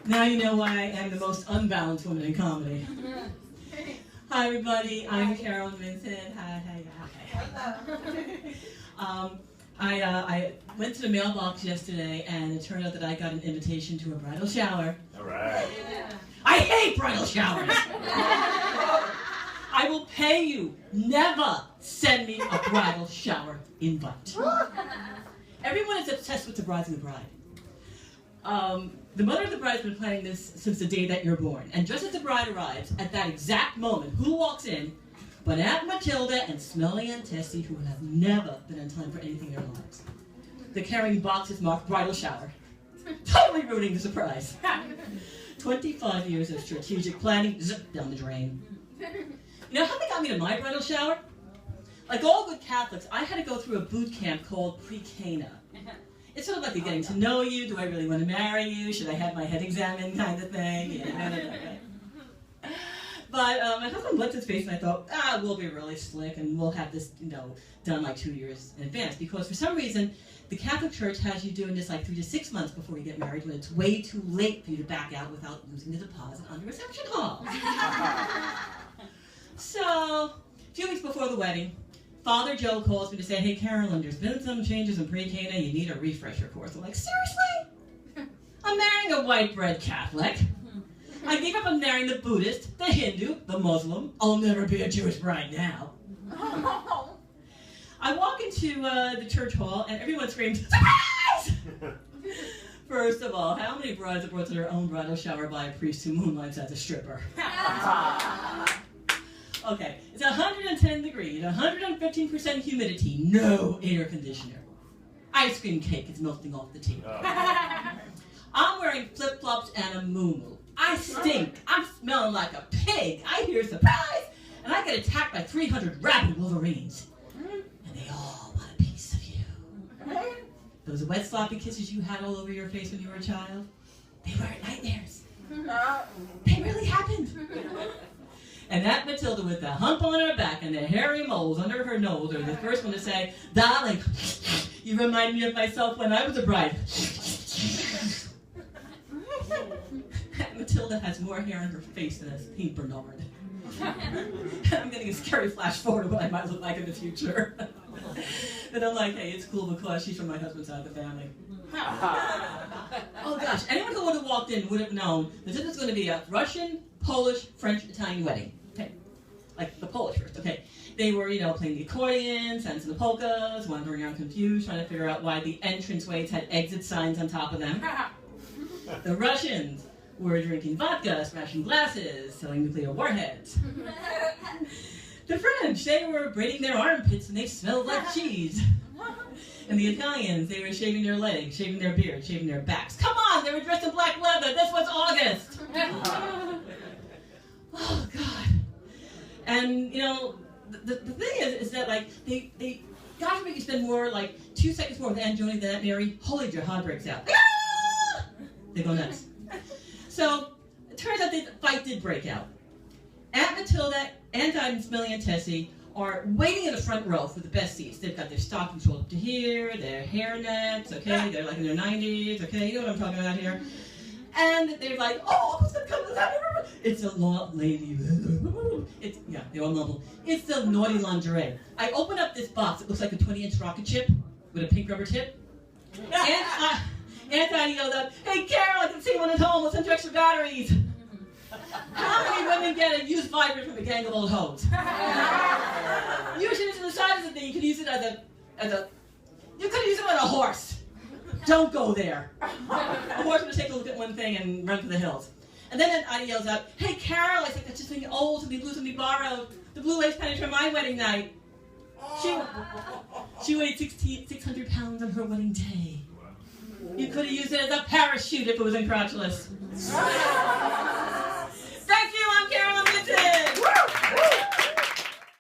Now you know why I am the most unbalanced woman in comedy. Hi everybody, I'm Carolyn Vincent. Hi. I went to the mailbox yesterday and it turned out that I got an invitation to a bridal shower. All right. Yeah. I hate bridal showers! I will pay you. Never send me a bridal shower invite. Everyone is obsessed with the bride and the bride. The mother of the bride has been planning this since the day that you're born. And just as the bride arrives, at that exact moment, who walks in but Aunt Matilda and smelly Aunt Tessie, who have never been on time for anything in their lives. They're carrying boxes marked bridal shower, totally ruining the surprise. 25 years of strategic planning, zip down the drain. You know how they got me to my bridal shower? Like all good Catholics, I had to go through a boot camp called pre-Cana. It's sort of like the getting to know you, do I really want to marry you, should I have my head examined kind of thing. But my husband looked at his face and I thought, we'll be really slick and we'll have this, done like 2 years in advance. Because for some reason, the Catholic Church has you doing this like 3 to 6 months before you get married when it's way too late for you to back out without losing the deposit on the reception hall. So, a few weeks before the wedding, Father Joe calls me to say, hey Carolyn, there's been some changes in pre-Cana, you need a refresher course. I'm like, seriously? I'm marrying a white bread Catholic. I gave up on marrying the Buddhist, the Hindu, the Muslim. I'll never be a Jewish bride now. I walk into the church hall and everyone screams, surprise! First of all, how many brides are brought to their own bridal shower by a priest who moonlights as a stripper? Okay, it's 110 degrees, 115% humidity, no air conditioner. Ice cream cake is melting off the table. I'm wearing flip-flops and a muumuu. I stink. I'm smelling like a pig. I hear surprise, and I get attacked by 300 rabid wolverines. And they all want a piece of you. Those wet sloppy kisses you had all over your face when you were a child, they weren't nightmares. They really happened. And that Matilda with the hump on her back and the hairy moles under her nose are the first one to say, darling, you remind me of myself when I was a bride. Matilda has more hair on her face than a St. Bernard. I'm getting a scary flash forward of what I might look like in the future. And I'm like, hey, it's cool because she's from my husband's side of the family. Oh gosh, anyone who would have walked in would have known that this was going to be a Russian, Polish, French, Italian wedding. Okay, like the Polish first. Okay, they were, playing the accordion, dancing the polkas, wandering around confused, trying to figure out why the entranceways had exit signs on top of them. The Russians were drinking vodka, smashing glasses, selling nuclear warheads. The French, they were braiding their armpits and they smelled like cheese. And the Italians, they were shaving their legs, shaving their beards, shaving their backs. Come on, they were dressed in black leather. This was August. Oh, God. And, the thing is that, like, they got to make you spend more, like, 2 seconds more with Aunt Joni than Aunt Mary. Holy jihad breaks out. They go nuts. So, it turns out the fight did break out. Aunt Matilda, Aunt Ida, and Smelly and Tessie are waiting in the front row for the best seats. They've got their stockings rolled up to here, their hairnets, okay? They're like in their 90s, okay? You know what I'm talking about here? And they're like, oh, who's gonna come to that? It's a lady. They all mumble. It's the naughty lingerie. I open up this box. It looks like a 20-inch rocket ship with a pink rubber tip. Aunt Ida yelled out, hey, Carol, I can see one at home. Let's send you extra batteries. How many women get a used vibrator from a gang of old hoes? Usually it's on the side of the thing. You could use it you could use it on a horse. Don't go there. A horse would take a look at one thing and run for the hills. And then Ida yells out, hey, Carol, I think that's just something old, something blue, something borrowed. The blue lace pennies from my wedding night. She weighed 600 pounds on her wedding day. You could have used it as a parachute if it was incredulous.